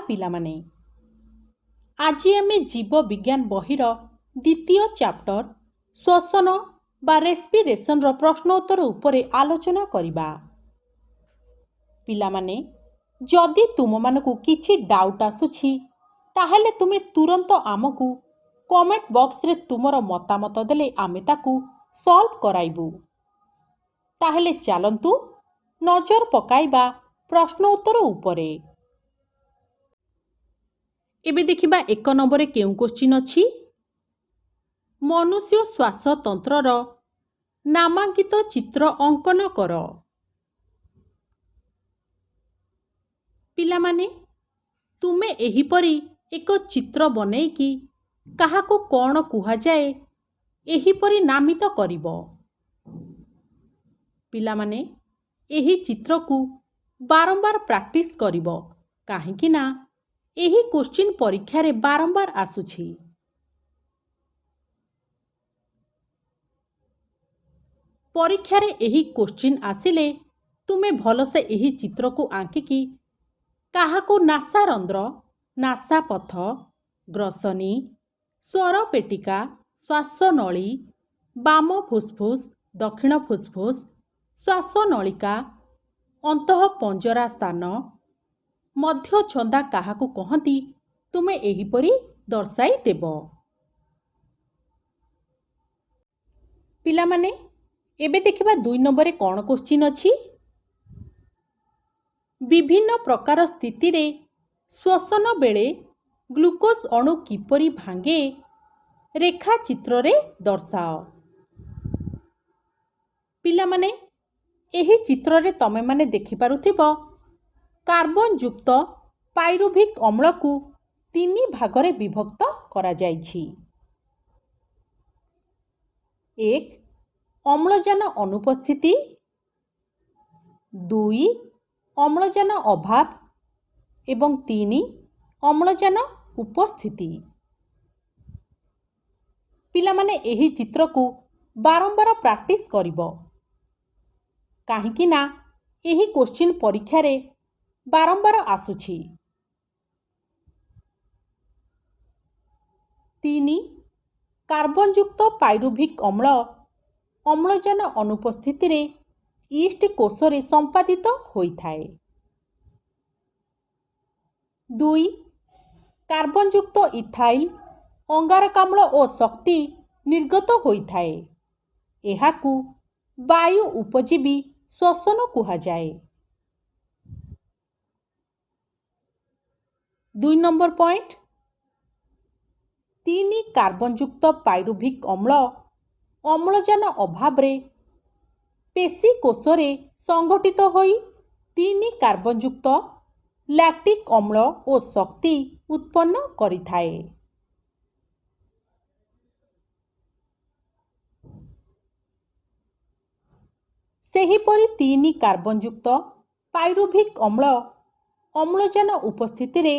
पिलामाने आज आमे जीव विज्ञान बहिर द्वितीय चैप्टर श्वसन बा रेस्पिरेशन रो प्रश्नोत्तर उपरे आलोचना करिबा। पिलामाने जदि तुम मानकु किछि डाउट आसुछि ताहेले तुमे तुरंत आमकु कमेंट बॉक्स रे तुमरो मतामत देले आमे ताकू सॉल्व कराइबु। ताहेले चलंतु नजर पकाइबा प्रश्नोत्तर उपरे। एबे देखिबा एक नंबर केउ क्वेश्चन अछि मनुष्य श्वास तंत्रर नामांकित चित्र अंकन कर। पिलामाने तुमे एहिपरि एक चित्र बनेइकी काहाको कोन कुहा जाए एहिपरि नामित करिवो। पिलामाने एही चित्र को बारंबार प्रैक्टिस करिवो काहेकि ना एही क्वेश्चन परीक्षा रे बारंबार आसुछि। परीक्षा रे एही क्वेश्चन आसिले तुमे भलसे एही चित्र को आंकिकी काहाको नासा रंध्र नासा पथ ग्रसनी स्वर पेटिका श्वासनली बाम फुसफुस दक्षिण फुसफुस श्वासनलिका अंतः पंजरा स्थान मध्य छंदा काहाको कहती तुमे एहिपरि दर्शाई देब। पिलामाने एबे देखिबा 2 नंबर कोन क्वेश्चन अछि विभिन्न प्रकार स्थिति रे श्वसन बेले ग्लूकोज अणु किपरि भांगे रेखा चित्र रे दर्शाओ। पिलामाने एही चित्र रे तमे माने देखि पारुथिबो कार्बन युक्त पाइरुभिक अम्ल को 3 भागरे विभक्त करा जाइछि। 1 अम्लजान अनुपस्थिति 2 अम्लजान अभाव एवं 3 अम्लजान उपस्थिति। पिलामाने एही चित्र को बारंबार प्रैक्टिस करिवो काहेकि ना एही क्वेश्चन परीक्षा रे बारंबार आसुछि। 3 कार्बन युक्त पाइरुभिक अम्ल अम्लजान अनुपस्थिति रे ईस्ट कोष रे संपादित होइथाए। 2 कार्बन युक्त इथाइल अंगारकाम्ल और शक्ति निर्गत होइथाए। एहाकू वायु उपजीवी श्वसन कुहा जाए। 2 नंबर पॉइंट 3 कार्बन युक्त पाइरुभिक अम्ल अम्लजान अभाव रे पेशी कोष रे संगठित होई 3 कार्बन युक्त लैक्टिक अम्ल और शक्ति उत्पन्न करिथाए। सेहीपरि 3 कार्बन युक्त पाइरुभिक अम्ल अम्लजान उपस्थिति रे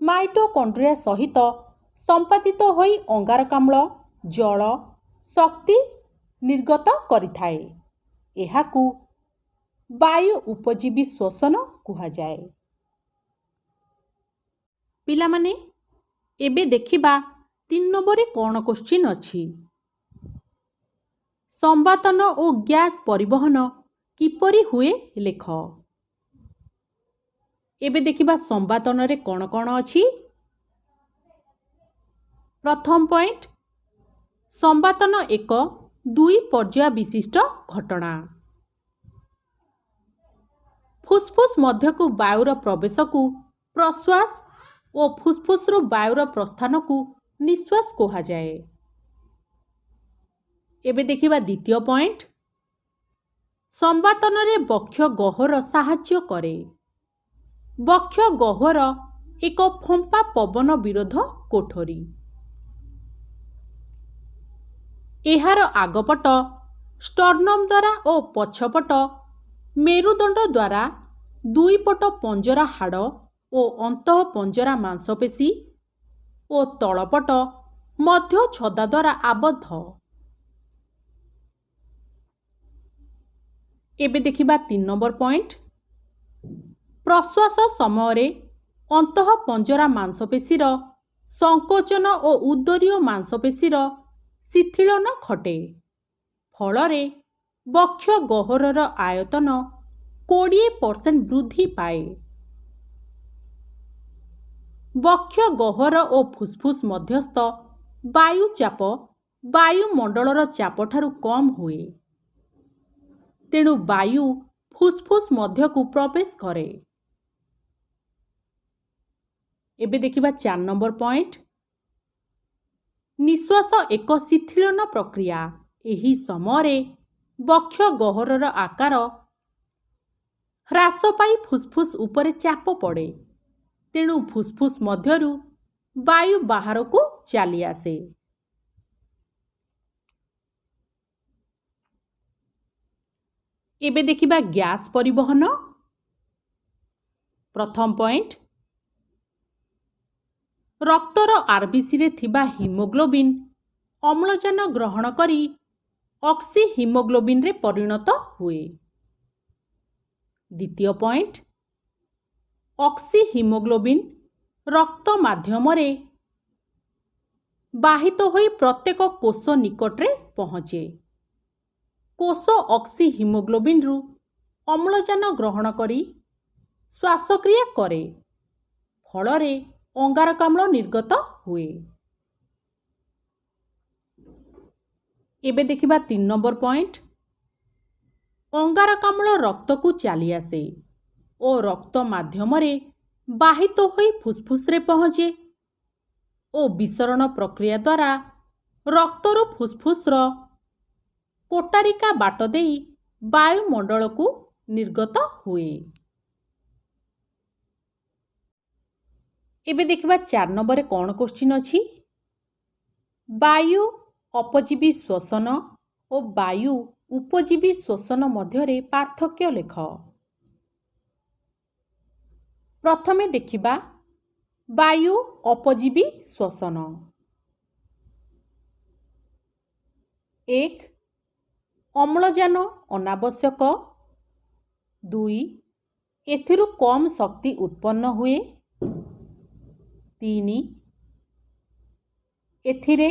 माइटोकॉन्ड्रिया सहित संपादित होई अंगारकाम्ल जल शक्ति निर्गत करिथाए। एहाकू वायु उपजीवी श्वसन कुहा जाए। पिलामाने एबे देखिबा 3 नंबर कोन क्वेश्चन अछि संवातन और गैस परिवहन किपरि हुए लेख। एबे देखिबा संवातन रे कोन कोन अछि। प्रथम पॉइंट संवातन एक 2 पर्याय विशिष्ट घटना। फुसफुस मध्य को वायुर प्रवेश को प्रश्वास और फुसफुस रो वायुर प्रस्थान को निश्वास कहा जाए। एबे देखिबा द्वितीय पॉइंट संवातन रे बक्ष गह्वर साहाय्य करे। बक्ष गह्वर एक फंपा पवन विरोध कोठरी। एहार आगपट स्टर्नम द्वारा और पछपट मेरुदंड द्वारा 2 पट पंजरा हाड़ और अंतः पंजरा मांसपेशी और तलपट मध्य छदा द्वारा आबद्ध। एबे देखिबा 3 नंबर पॉइंट ପ୍ରଶ୍ୱାସ ସମୟରେ ଅନ୍ତଃପଞ୍ଜରା ମାଂସପେଶୀର ସଂକୋଚନ ଓ ଉଦରୀୟ ମାଂସପେଶୀର ଶିଥିଳନ ଘଟେ। ଫଳରେ ବକ୍ଷ ଗହ୍ୱରର ଆୟତନ 20% ବୃଦ୍ଧି ପାଏ। ବକ୍ଷ ଗହ୍ୱର ଓ ଫୁସ୍ଫୁସ୍ ମଧ୍ୟସ୍ଥ ବାୟୁଚାପ ବାୟୁମଣ୍ଡଳର ଚାପଠାରୁ କମ୍ ହୁଏ। ତେଣୁ ବାୟୁ ଫୁସ୍ଫୁସ୍ ମଧ୍ୟକୁ ପ୍ରବେଶ କରେ। ଏବେ ଦେଖିବା 4 ନମ୍ବର ପଏଣ୍ଟ। ନିଶ୍ୱାସ ଏକ ଶିଥିଳନ ପ୍ରକ୍ରିୟା। ଏହି ସମୟରେ ବକ୍ଷ ଗହ୍ୱରର ଆକାର ହ୍ରାସ ପାଇ ଫୁସ୍ଫୁସ୍ ଉପରେ ଚାପ ପଡ଼େ। ତେଣୁ ଫୁସ୍ଫୁସ୍ ମଧ୍ୟରୁ ବାୟୁ ବାହାରକୁ ଚାଲି ଆସେ। ଏବେ ଦେଖିବା ଗ୍ୟାସ୍ ପରିବହନ। ପ୍ରଥମ ପଏଣ୍ଟ, ରକ୍ତର ଆର୍ବିସିରେ ଥିବା ହିମୋଗ୍ଲୋବିନ୍ ଅମ୍ଳଜାନ ଗ୍ରହଣ କରି ଅକ୍ସି ହିମୋଗ୍ଲୋବିନ୍ରେ ପରିଣତ ହୁଏ। ଦ୍ୱିତୀୟ ପଏଣ୍ଟ, ଅକ୍ସି ହିମୋଗ୍ଲୋବିନ୍ ରକ୍ତ ମାଧ୍ୟମରେ ବାହିତ ହୋଇ ପ୍ରତ୍ୟେକ କୋଷ ନିକଟରେ ପହଞ୍ଚେ। କୋଷ ଅକ୍ସି ହିମୋଗ୍ଲୋବିନ୍ରୁ ଅମ୍ଳଜାନ ଗ୍ରହଣ କରି ଶ୍ୱାସକ୍ରିୟା କରେ। ଫଳରେ ଅଙ୍ଗାରକାମ୍ଳ ନିର୍ଗତ ହୁଏ। ଏବେ ଦେଖିବା 3 ନମ୍ବର ପଏଣ୍ଟ। ଅଙ୍ଗାରକାମ୍ଳ ରକ୍ତକୁ ଚାଲି ଆସେ ଓ ରକ୍ତ ମାଧ୍ୟମରେ ବାହିତ ହୋଇ ଫୁସ୍ଫୁସ୍ରେ ପହଞ୍ଚେ ଓ ବିସରଣ ପ୍ରକ୍ରିୟା ଦ୍ୱାରା ରକ୍ତରୁ ଫୁସ୍ଫୁସ୍ର କୋଟାରିକା ବାଟ ଦେଇ ବାୟୁମଣ୍ଡଳକୁ ନିର୍ଗତ ହୁଏ। ଏବେ ଦେଖିବା 4 ନମ୍ବରରେ କ'ଣ କୋଶ୍ଚିନ୍ ଅଛି। ବାୟୁ ଅପଜୀବୀ ଶ୍ୱସନ ଓ ବାୟୁ ଉପଜୀବୀ ଶ୍ୱସନ ମଧ୍ୟରେ ପାର୍ଥକ୍ୟ ଲେଖ। ପ୍ରଥମେ ଦେଖିବା ବାୟୁ ଅପଜୀବୀ ଶ୍ୱସନ। 1. ଅମ୍ଳଜାନ ଅନାବଶ୍ୟକ। 2. ଏଥିରୁ କମ୍ ଶକ୍ତି ଉତ୍ପନ୍ନ ହୁଏ। 3. ଏଥିରେ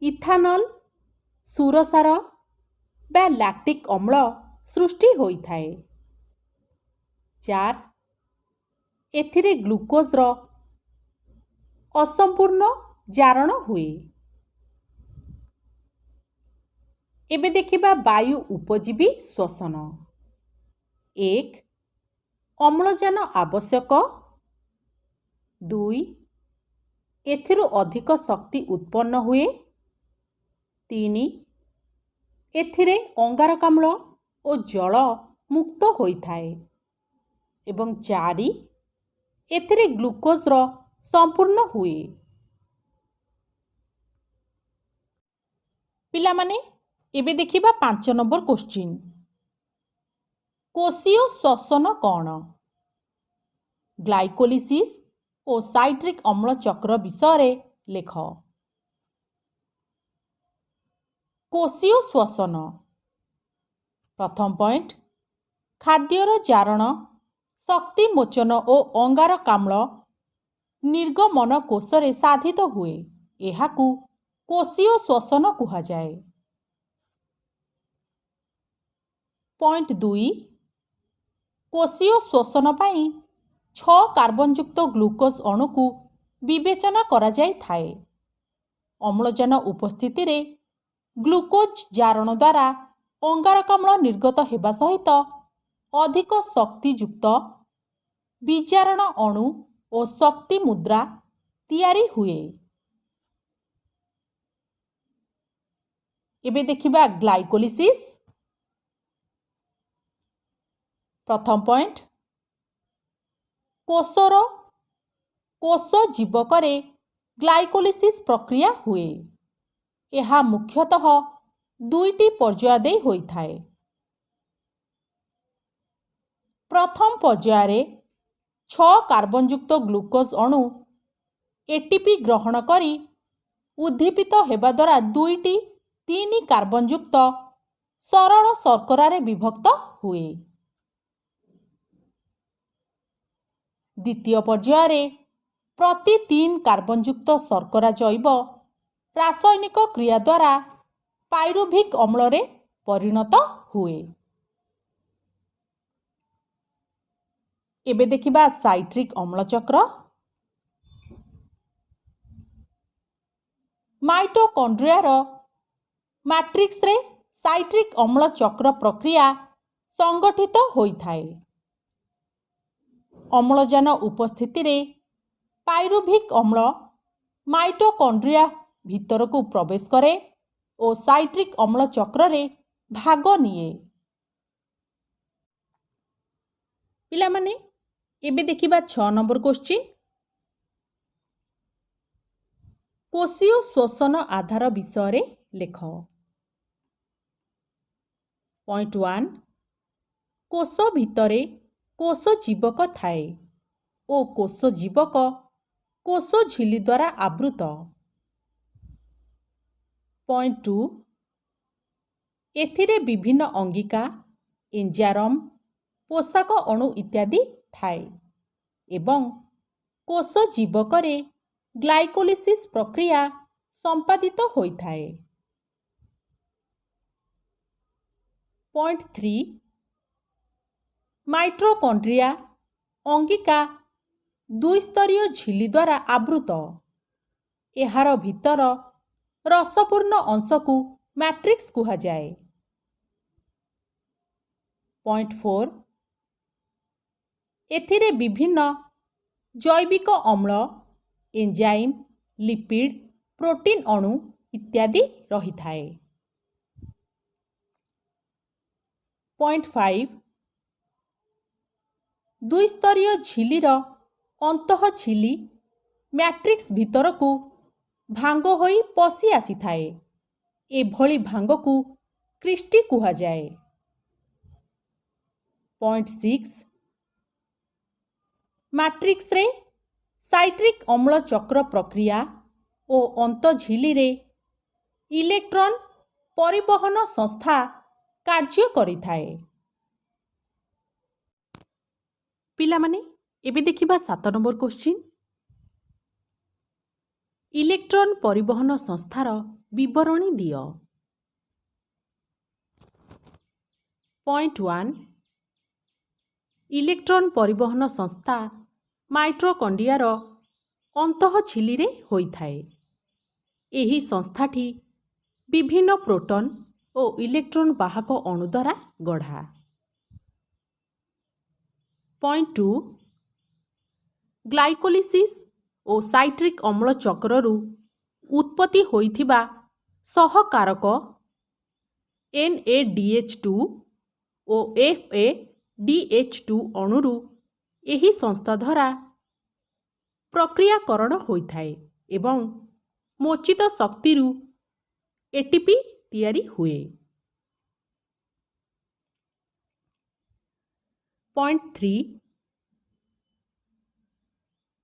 ଇଥାନଲ, ସୁରସାର ବା ଲାକ୍ଟିକ୍ ଅମ୍ଳ ସୃଷ୍ଟି ହୋଇଥାଏ। 4. ଏଥିରେ ଗ୍ଲୁକୋଜର ଅସମ୍ପୂର୍ଣ୍ଣ ଜାରଣ ହୁଏ। ଏବେ ଦେଖିବା ବାୟୁ ଉପଜୀବୀ ଶ୍ୱସନ। 1. ଅମ୍ଳଜାନ ଆବଶ୍ୟକ। 2. ଏଥିରୁ ଅଧିକ ଶକ୍ତି ଉତ୍ପନ୍ନ ହୁଏ। 3. ଏଥିରେ ଅଙ୍ଗାରକାମ୍ଳ ଓ ଜଳ ମୁକ୍ତ ହୋଇଥାଏ। ଏବଂ 4. ଏଥିରେ ଗ୍ଲୁକୋଜର ସମ୍ପୂର୍ଣ୍ଣ ହୁଏ। ପିଲାମାନେ ଏବେ ଦେଖିବା 5 ନମ୍ବର କୋଶ୍ଚିନ୍। କୋଷୀୟ ଶ୍ୱସନ କ'ଣ? ଗ୍ଲାଇକୋଲିସିସ୍ ଓ ସାଇଟ୍ରିକ୍ ଅମ୍ଳ ଚକ୍ର ବିଷୟରେ ଲେଖ। କୋଷୀୟ ଶ୍ୱସନ। ପ୍ରଥମ ପଏଣ୍ଟ, ଖାଦ୍ୟର ଜାରଣ, ଶକ୍ତି ମୋଚନ ଓ ଅଙ୍ଗାରକାମ୍ଳ ନିର୍ଗମନ କୋଷରେ ସାଧିତ ହୁଏ। ଏହାକୁ କୋଷୀୟ ଶ୍ୱସନ କୁହାଯାଏ। ପଏଣ୍ଟ 2, କୋଷୀୟ ଶ୍ୱସନ ପାଇଁ 6 କାର୍ବନଯୁକ୍ତ ଗ୍ଲୁକୋଜ୍ ଅଣୁକୁ ବିବେଚନା କରାଯାଇଥାଏ। ଅମ୍ଳଜାନ ଉପସ୍ଥିତିରେ ଗ୍ଲୁକୋଜ୍ ଜାରଣ ଦ୍ୱାରା ଅଙ୍ଗାରକାମ୍ଳ ନିର୍ଗତ ହେବା ସହିତ ଅଧିକ ଶକ୍ତିଯୁକ୍ତ ବିଜାରଣ ଅଣୁ ଓ ଶକ୍ତି ମୁଦ୍ରା ତିଆରି ହୁଏ। ଏବେ ଦେଖିବା ଗ୍ଲାଇକୋଲିସିସ୍। ପ୍ରଥମ ପଏଣ୍ଟ, କୋଷ ଜୀବକରେ ଗ୍ଲାଇକୋଲିସିସ୍ ପ୍ରକ୍ରିୟା ହୁଏ। ଏହା ମୁଖ୍ୟତଃ 2ଟି ପର୍ଯ୍ୟାୟ ଦେଇ ହୋଇଥାଏ। ପ୍ରଥମ ପର୍ଯ୍ୟାୟରେ 6 କାର୍ବନଯୁକ୍ତ ଗ୍ଲୁକୋଜ୍ ଅଣୁ ଏଟିପି ଗ୍ରହଣ କରି ଉଦ୍ଦୀପିତ ହେବା ଦ୍ୱାରା 2ଟି 3 କାର୍ବନଯୁକ୍ତ ସରଳ ଶର୍କରାରେ ବିଭକ୍ତ ହୁଏ। ଦ୍ୱିତୀୟ ପର୍ଯ୍ୟାୟରେ ପ୍ରତି 3 କାର୍ବନଯୁକ୍ତ ଶର୍କରା ଜୈବ ରାସାୟନିକ କ୍ରିୟା ଦ୍ୱାରା ପାଇରୁଭିକ୍ ଅମ୍ଳରେ ପରିଣତ ହୁଏ। ଏବେ ଦେଖିବା ସାଇଟ୍ରିକ୍ ଅମ୍ଳ ଚକ୍ର। ମାଇଟୋକଣ୍ଡ୍ରିଆର ମ୍ୟାଟ୍ରିକ୍ସରେ ସାଇଟ୍ରିକ୍ ଅମ୍ଳ ଚକ୍ର ପ୍ରକ୍ରିୟା ସଂଗଠିତ ହୋଇଥାଏ। ଅମ୍ଳଜାନ ଉପସ୍ଥିତିରେ ପାଇରୁଭିକ୍ ଅମ୍ଳ ମାଇଟୋକଣ୍ଡ୍ରିଆ ଭିତରକୁ ପ୍ରବେଶ କରେ ଓ ସାଇଟ୍ରିକ୍ ଅମ୍ଳ ଚକ୍ରରେ ଭାଗ ନିଏ। ପିଲାମାନେ ଏବେ ଦେଖିବା 6 ନମ୍ବର କ୍ୱେଶ୍ଚିନ୍। କୋଷୀୟ ଶ୍ୱସନ ଆଧାର ବିଷୟରେ ଲେଖ। ପଏଣ୍ଟ 1 କୋଷ ଭିତରେ କୋଷ ଜୀବକ ଥାଏ ଓ କୋଷ ଜୀବକ କୋଷ ଝିଲ୍ଲି ଦ୍ୱାରା ଆବୃତ। ପଏଣ୍ଟ 2 ଏଥିରେ ବିଭିନ୍ନ ଅଙ୍ଗିକା, ଏଞ୍ଜାଇମ୍, ପୋଷକ ଅଣୁ ଇତ୍ୟାଦି ଥାଏ ଏବଂ କୋଷ ଜୀବକରେ ଗ୍ଲାଇକୋଲିସିସ୍ ପ୍ରକ୍ରିୟା ସମ୍ପାଦିତ ହୋଇଥାଏ। ପଏଣ୍ଟ 3 ମାଇଟୋକଣ୍ଡ୍ରିଆ ଅଙ୍ଗିକା ଦ୍ୱିସ୍ତରୀୟ ଝିଲ୍ଲି ଦ୍ୱାରା ଆବୃତ। ଏହାର ଭିତର ରସପୂର୍ଣ୍ଣ ଅଂଶକୁ ମ୍ୟାଟ୍ରିକ୍ସ କୁହାଯାଏ। ପଏଣ୍ଟ 4 ଏଥିରେ ବିଭିନ୍ନ ଜୈବିକ ଅମ୍ଳ, ଏଞ୍ଜାଇମ୍, ଲିପିଡ୍, ପ୍ରୋଟିନ୍ ଅଣୁ ଇତ୍ୟାଦି ରହିଥାଏ। ପଏଣ୍ଟ 5 ଦ୍ୱିସ୍ତରୀୟ ଝିଲ୍ଲିର ଅନ୍ତଃଝିଲ୍ଲି ମ୍ୟାଟ୍ରିକ୍ସ ଭିତରକୁ ଭାଙ୍ଗ ହୋଇ ପଶି ଆସିଥାଏ। ଏଭଳି ଭାଙ୍ଗକୁ କ୍ରିଷ୍ଟି କୁହାଯାଏ। ପଏଣ୍ଟ 6 ମ୍ୟାଟ୍ରିକ୍ସରେ ସାଇଟ୍ରିକ୍ ଅମ୍ଳ ଚକ୍ର ପ୍ରକ୍ରିୟା ଓ ଅନ୍ତଃଝିଲ୍ଲିରେ ଇଲେକ୍ଟ୍ରନ୍ ପରିବହନ ସଂସ୍ଥା କାର୍ଯ୍ୟ କରିଥାଏ। ପିଲାମାନେ ଏବେ ଦେଖିବା 7 ନମ୍ବର କ୍ୱେଶ୍ଚିନ୍। ଇଲେକ୍ଟ୍ରନ୍ ପରିବହନ ସଂସ୍ଥାର ବିବରଣୀ ଦିଅ। ପଏଣ୍ଟ 1 ଇଲେକ୍ଟ୍ରନ୍ ପରିବହନ ସଂସ୍ଥା ମାଇଟୋକଣ୍ଡ୍ରିଆର ଅନ୍ତଃଝିଲ୍ଲିରେ ହୋଇଥାଏ। ଏହି ସଂସ୍ଥାଟି ବିଭିନ୍ନ ପ୍ରୋଟନ୍ ଓ ଇଲେକ୍ଟ୍ରନ୍ ବାହକ ଅଣୁ ଦ୍ୱାରା ଗଢ଼ା। ପଏଣ୍ଟ 2 ଗ୍ଲାଇକୋଲିସିସ୍ ଓ ସାଇଟ୍ରିକ୍ ଅମ୍ଳ ଚକ୍ରରୁ ଉତ୍ପତ୍ତି ହୋଇଥିବା ସହକାରକ NADH2 ଓ FADH2 ଅଣୁରୁ ଏହି ସଂସ୍ଥା ଦ୍ୱାରା ପ୍ରକ୍ରିୟାକରଣ ହୋଇଥାଏ ଏବଂ ମୋଚିତ ଶକ୍ତିରୁ ATP ତିଆରି ହୁଏ। ପଏଣ୍ଟ 3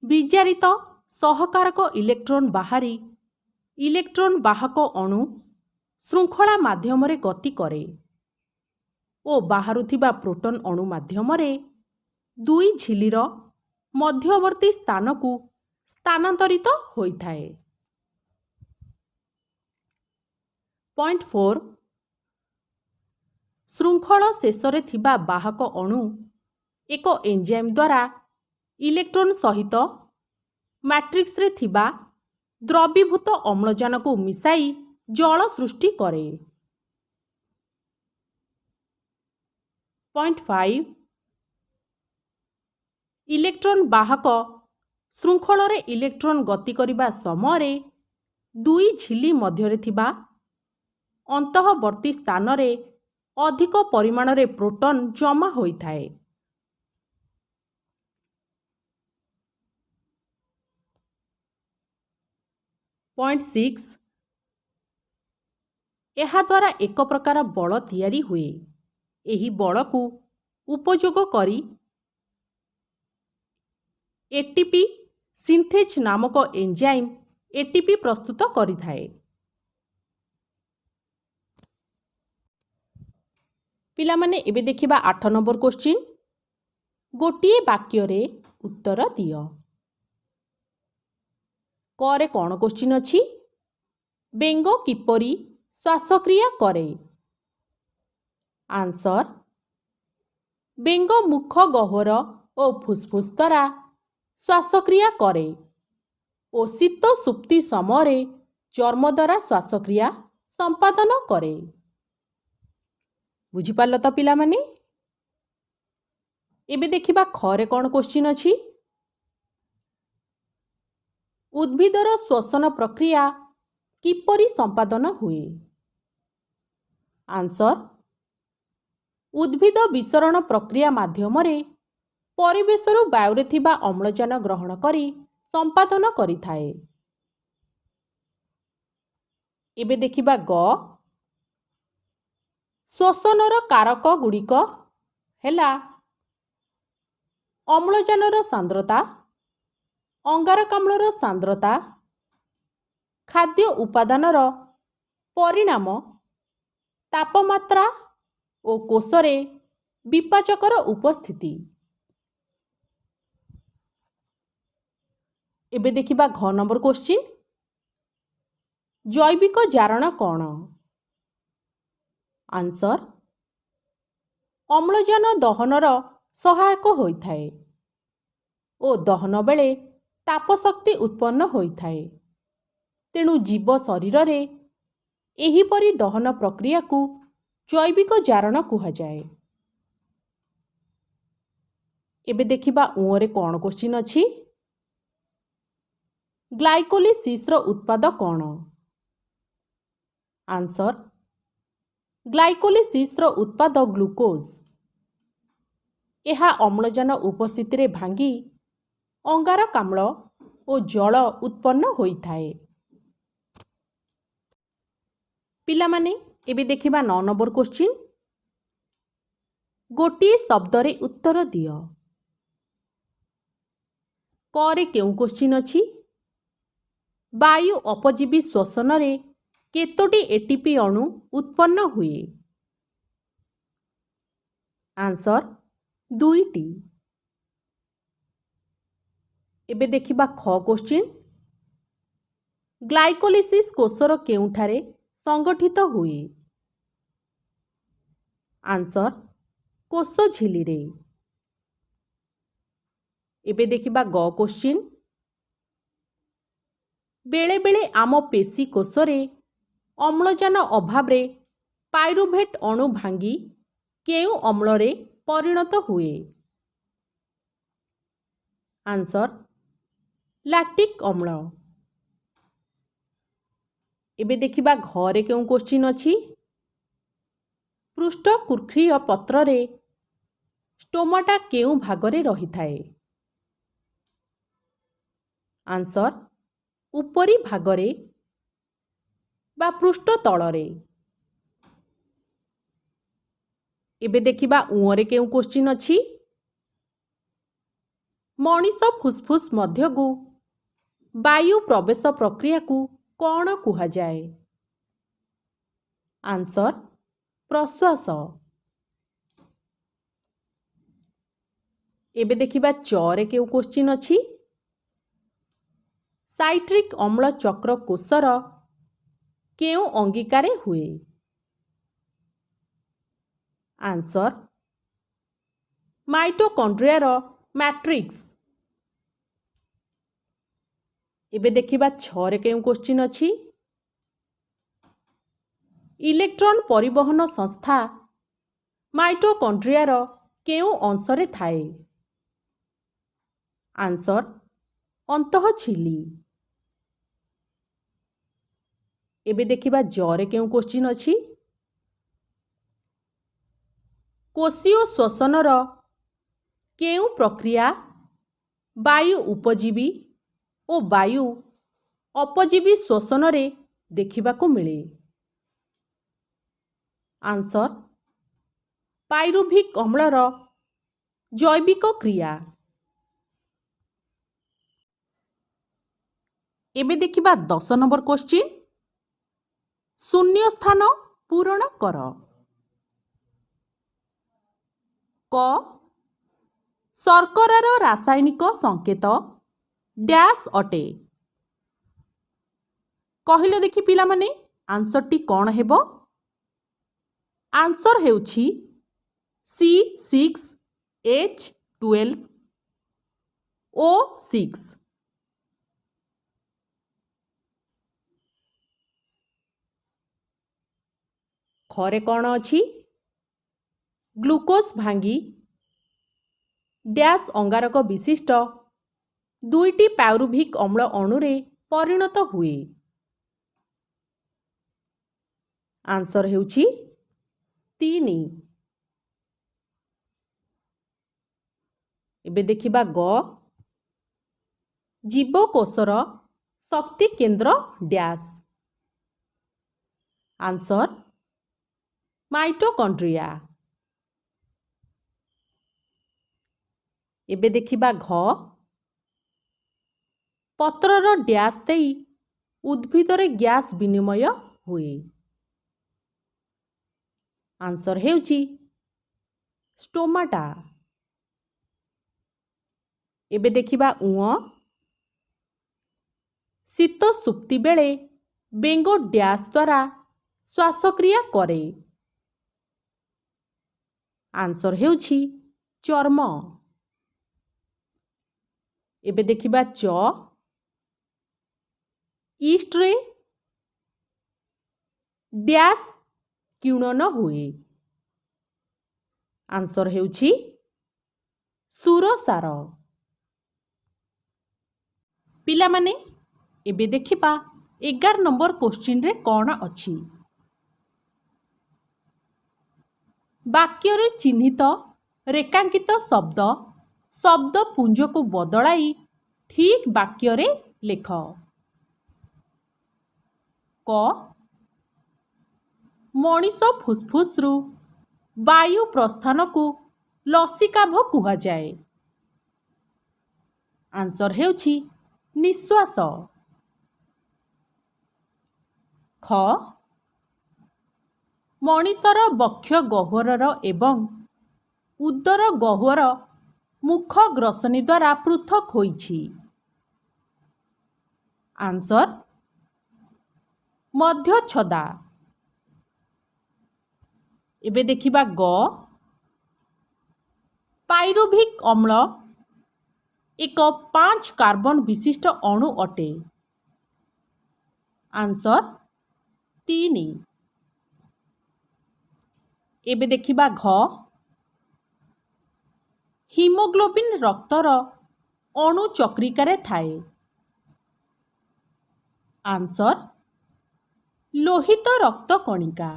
ବିଜାରିତ ସହକାରକ ଇଲେକ୍ଟ୍ରନ୍ ବାହାରି ଇଲେକ୍ଟ୍ରନ୍ ବାହକ ଅଣୁ ଶୃଙ୍ଖଳା ମାଧ୍ୟମରେ ଗତି କରେ ଓ ବାହାରୁଥିବା ପ୍ରୋଟନ୍ ଅଣୁ ମାଧ୍ୟମରେ ଦୁଇ ଝିଲ୍ଲିର ମଧ୍ୟବର୍ତ୍ତୀ ସ୍ଥାନକୁ ସ୍ଥାନାନ୍ତରିତ ହୋଇଥାଏ। ପଏଣ୍ଟ 4 ଶୃଙ୍ଖଳ ଶେଷରେ ଥିବା ବାହକ ଅଣୁ ଏକ ଏଞ୍ଜାଇମ୍ ଦ୍ୱାରା ଇଲେକ୍ଟ୍ରନ୍ ସହିତ ମ୍ୟାଟ୍ରିକ୍ସରେ ଥିବା ଦ୍ରବୀଭୂତ ଅମ୍ଳଜାନକୁ ମିଶାଇ ଜଳ ସୃଷ୍ଟି କରେ। ପଏଣ୍ଟ 5 ଇଲେକ୍ଟ୍ରନ୍ ବାହକ ଶୃଙ୍ଖଳରେ ଇଲେକ୍ଟ୍ରନ୍ ଗତି କରିବା ସମୟରେ ଦୁଇ ଝିଲ୍ଲି ମଧ୍ୟରେ ଥିବା ଅନ୍ତଃବର୍ତ୍ତୀ ସ୍ଥାନରେ ଅଧିକ ପରିମାଣରେ ପ୍ରୋଟନ୍ ଜମା ହୋଇଥାଏ। ପଏଣ୍ଟ 6 ଏହାଦ୍ୱାରା ଏକ ପ୍ରକାର ବଳ ତିଆରି ହୁଏ। ଏହି ବଳକୁ ଉପଯୋଗ କରି ATP ସିନ୍ଥେଜ୍ ନାମକ ଏଞ୍ଜାଇମ୍ ATP ପ୍ରସ୍ତୁତ କରିଥାଏ। ପିଲାମାନେ ଏବେ ଦେଖିବା 8 ନମ୍ବର କ୍ୱେଶ୍ଚିନ୍। ଗୋଟିଏ ବାକ୍ୟରେ उत्तर दियो। करे कौन क्वेश्चन अछि? बेंग किपरि श्वासक्रिया करे? आंसर बेंग मुख गह्वर और फुसफुस द्वारा श्वासक्रिया करे और शीत सुप्ति समय चर्म द्वारा श्वासक्रिया संपादन करे। बुझिपाल तो पिला माने? एबे देखिबा खरे कौन क्वेश्चन अछि? उद्भिदर श्वसन प्रक्रिया किपरि संपादन हुए? आंसर उद्भिद विसरण प्रक्रिया माध्यमरे परिवेशरू वायुरे थिबा अम्लजान ग्रहण करी संपादन करिथाए। एबे देखिबा ग श्वसनर कारक गुड़िक हेला अम्लजानर सांद्रता, अंगारकाम्लर सांद्रता, खाद्य उपादानर परिणाम, तापमात्रा और कोशरे विपाचकर उपस्थिति। एबे देखिबा घ नंबर क्वेश्चन, जैविक जारण कौन? आंसर अम्लजान दहनर सहायक होइथाए ओ दहन बेले तापशक्ति उत्पन्न होइथाए। तेणु जीव शरीर रे एहिपरि दहन प्रक्रिया को जैविक जारण कुहाଯାଏ। एबे देखिबा उरे कौन क्वेश्चन अछि? ग्लाइकोलिसिस रो उत्पाद कौन? आंसर ग्लाइकोलिसिस रो उत्पाद ग्लूकोज। यह अम्लजान उपस्थिति रे भांगी अंगारकाम्ल और जल उत्पन्न होइथाए। पिला माने एबे देखिबा 9 नंबर क्वेश्चन, गोटिए शब्द रे उत्तर दियो। करे केउ क्वेश्चन अछि? वायु अपजीवी श्वसन रे केतोटी एटीपी अणु उत्पन्न हुए? आंसर 2टी। एबे देखिबा ख क्वेश्चन, ग्लाइकोलिसिस कोशर केउठारे संगठित हुए? आंसर कोश झिली रे। एबे देखिबा ग क्वेश्चन, बेले बेले आम पेशी कोशरे अम्लजान अभाव रे पाइरुभेट अणु भांगी केउ अम्ल रे परिणत हुए? आंसर लैक्टिक अम्ल। एबे देखिबा घरे केउ क्वेश्चन अछि? पृष्ठ कुर्खीय पत्र रे स्टोमाटा केउ भागरे रहिथाए? आंसर उपरी भागरे बा पृष्ठ तलरे। एबे देखिबा उरे केउ क्वेश्चन अछि? मनीष फुसफुस मध्यगु वायु प्रवेश प्रक्रिया को कौन कुहाଯାଏ? आंसर प्रश्वास। एबे देखिबा चरे केउ क्वेश्चन अछि? साइट्रिक अम्ल चक्र कोशर केउ अंगिकारे हुए? Answer mitochondria matrix. एबे देखिबा छरे केउ क्वेश्चन अछि? इलेक्ट्रॉन परिवहन संस्था माइटोकॉन्ड्रिया केउ अंशरे थाए? आंसर अंतःझिली। एबे देखिबा जरे केउ क्वेश्चन अछि? कोशीय श्वसनर केउ प्रक्रिया वायु उपजीवी और वायु अपजीवी श्वसन रे देखिबाको मिले? आंसर पाइरुभिक अम्लर जैविक क्रिया। एबे देखिबा 10 नंबर क्वेश्चन, शून्य स्थान पूरण कर। क ଶର୍କରାର ରାସାୟନିକ ସଂକେତ ଡ୍ୟାସ୍ ଅଟେ। କହିଲେ ଦେଖି ପିଲାମାନେ ଆନ୍ସରଟି କ'ଣ ହେବ? ଆନ୍ସର ହେଉଛି C6H12O6। ଖରେ କ'ଣ ଅଛି? ଗ୍ଲୁକୋଜ୍ ଭାଙ୍ଗି ଡ୍ୟାସ୍ ଅଙ୍ଗାରକ ବିଶିଷ୍ଟ ଦୁଇଟି ପାଇରୁଭିକ୍ ଅମ୍ଳ ଅଣୁରେ ପରିଣତ ହୁଏ। ଆନ୍ସର ହେଉଛି 3। ଏବେ ଦେଖିବା ଗ ଜୀବକୋଷର ଶକ୍ତି କେନ୍ଦ୍ର ଡ୍ୟାସ୍। Answer mitochondria. ଏବେ ଦେଖିବା ଘ ପତ୍ରର ଡ୍ୟାସ୍ ଦେଇ ଉଦ୍ଭିଦରେ ଗ୍ୟାସ୍ ବିନିମୟ ହୁଏ। ଆନ୍ସର ହେଉଛି ଷ୍ଟୋମାଟା। ଏବେ ଦେଖିବା ଉଁ ଶୀତ ସୁପ୍ତି ବେଳେ ବେଙ୍ଗ ଡ୍ୟାସ୍ ଦ୍ୱାରା ଶ୍ୱାସକ୍ରିୟା କରେ। ଆନ୍ସର ହେଉଛି ଚର୍ମ। ଏବେ ଦେଖିବା ଚ ଇଷ୍ଟରେ ଡ୍ୟାସ୍ କିଣନ ହୁଏ। ଆନ୍ସର ହେଉଛି ସୁରସାର। ପିଲାମାନେ ଏବେ ଦେଖିବା 11 ନମ୍ବର କ୍ୱେଶ୍ଚିନ୍ରେ କ'ଣ ଅଛି। ବାକ୍ୟରେ ଚିହ୍ନିତ ରେଖାଙ୍କିତ ଶବ୍ଦ ଶବ୍ଦପୁଞ୍ଜକୁ ବଦଳାଇ ଠିକ୍ ବାକ୍ୟରେ ଲେଖ। କ ମଣିଷ ଫୁସ୍ଫୁସ୍ରୁ ବାୟୁ ପ୍ରସ୍ଥାନକୁ ଲସିକାଭ କୁହାଯାଏ। ଆନ୍ସର ହେଉଛି ନିଶ୍ୱାସ। ଖ ମଣିଷର ବକ୍ଷ ଗହ୍ୱରର ଏବଂ ଉଦର ଗହ୍ୱର ମୁଖ ଗ୍ରସନୀ ଦ୍ୱାରା ପୃଥକ୍ ହୋଇଛି। ଆନ୍ସର ମଧ୍ୟଚ୍ଛଦା। ଏବେ ଦେଖିବା ଗ ପାଇରୁଭିକ୍ ଅମ୍ଳ ଏକ 5 କାର୍ବନ ବିଶିଷ୍ଟ ଅଣୁ ଅଟେ। ଆନ୍ସର 3। ଏବେ ଦେଖିବା ଘ ହିମୋଗ୍ଲୋବିନ୍ ରକ୍ତର ଅଣୁ ଚକ୍ରିକାରେ ଥାଏ। ଆନ୍ସର ଲୋହିତ ରକ୍ତ କଣିକା।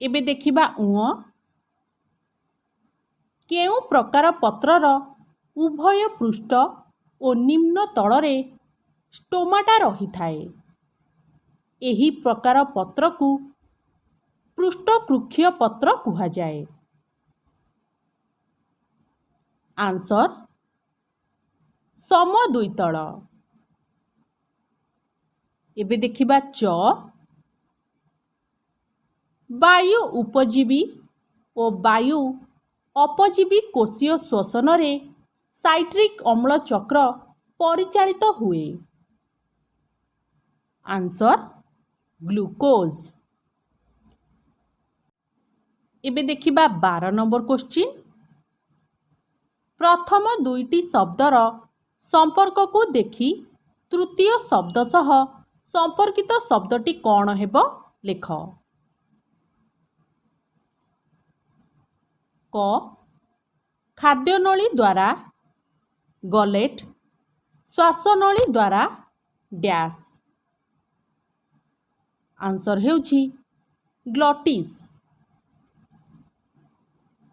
ଏବେ ଦେଖିବା ଉଁ କେଉଁ ପ୍ରକାର ପତ୍ରର ଉଭୟ ପୃଷ୍ଠ ଓ ନିମ୍ନ ତଳରେ ଷ୍ଟୋମାଟା ରହିଥାଏ? ଏହି ପ୍ରକାର ପତ୍ରକୁ ପୃଷ୍ଠକୃକ୍ଷୀୟ ପତ୍ର କୁହାଯାଏ। ଆନ୍ସର ସମଦ୍ୱିତଳ। ଏବେ ଦେଖିବା ଚ ବାୟୁ ଉପଜୀବୀ ଓ ବାୟୁ ଅପଜୀବୀ କୋଷୀୟ ଶ୍ୱସନରେ ସାଇଟ୍ରିକ୍ ଅମ୍ଳ ଚକ୍ର ପରିଚାଳିତ ହୁଏ। Answer glucose. ଏବେ ଦେଖିବା 12 ନମ୍ବର କ୍ୱେଶ୍ଚିନ୍। ପ୍ରଥମ ଦୁଇଟି ଶବ୍ଦର ସମ୍ପର୍କକୁ ଦେଖି ତୃତୀୟ ଶବ୍ଦ ସହ ସମ୍ପର୍କିତ ଶବ୍ଦଟି କ'ଣ ହେବ ଲେଖ। କ ଖାଦ୍ୟନଳୀ ଦ୍ୱାରା ଗଲେଟ୍, ଶ୍ୱାସନଳୀ ଦ୍ୱାରା ଡ୍ୟାସ୍। ଆନ୍ସର ହେଉଛି ଗ୍ଲଟିସ୍।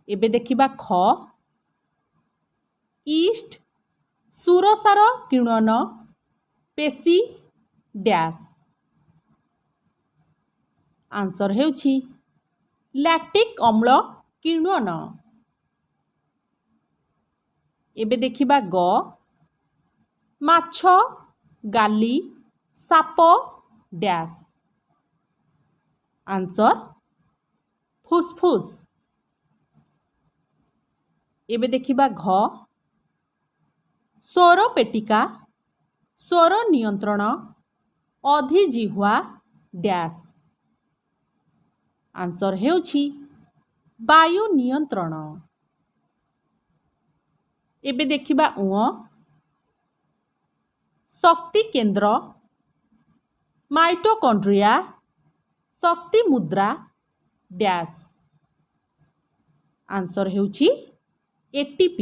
ଏବେ ଦେଖିବା ଖ ଇଷ୍ଟ ସୁରସାର କିଣନ ପେଶୀ ଡ୍ୟାସ୍। ଆନ୍ସର ହେଉଛି ଲାକ୍ଟିକ୍ ଅମ୍ଳ କିଣ୍ୱନ। ଏବେ ଦେଖିବା ଗ ମାଛ, ଗାଲି, ସାପ ଡ୍ୟାସ୍। ଆନ୍ସର ଫୁସ୍ଫୁସ୍। ଏବେ ଦେଖିବା ଘ ସ୍ୱର ପେଟିକା ସ୍ୱର ନିୟନ୍ତ୍ରଣ ଅଧିଜିହ୍ୱା ଡ୍ୟାସ୍। ଆନ୍ସର ହେଉଛି ବାୟୁ ନିୟନ୍ତ୍ରଣ। ଏବେ ଦେଖିବା ଙ ଶକ୍ତି କେନ୍ଦ୍ର ମାଇଟୋକଣ୍ଡ୍ରିଆ ଶକ୍ତି ମୁଦ୍ରା ଡ୍ୟାସ୍। ଆନ୍ସର ହେଉଛି ATP।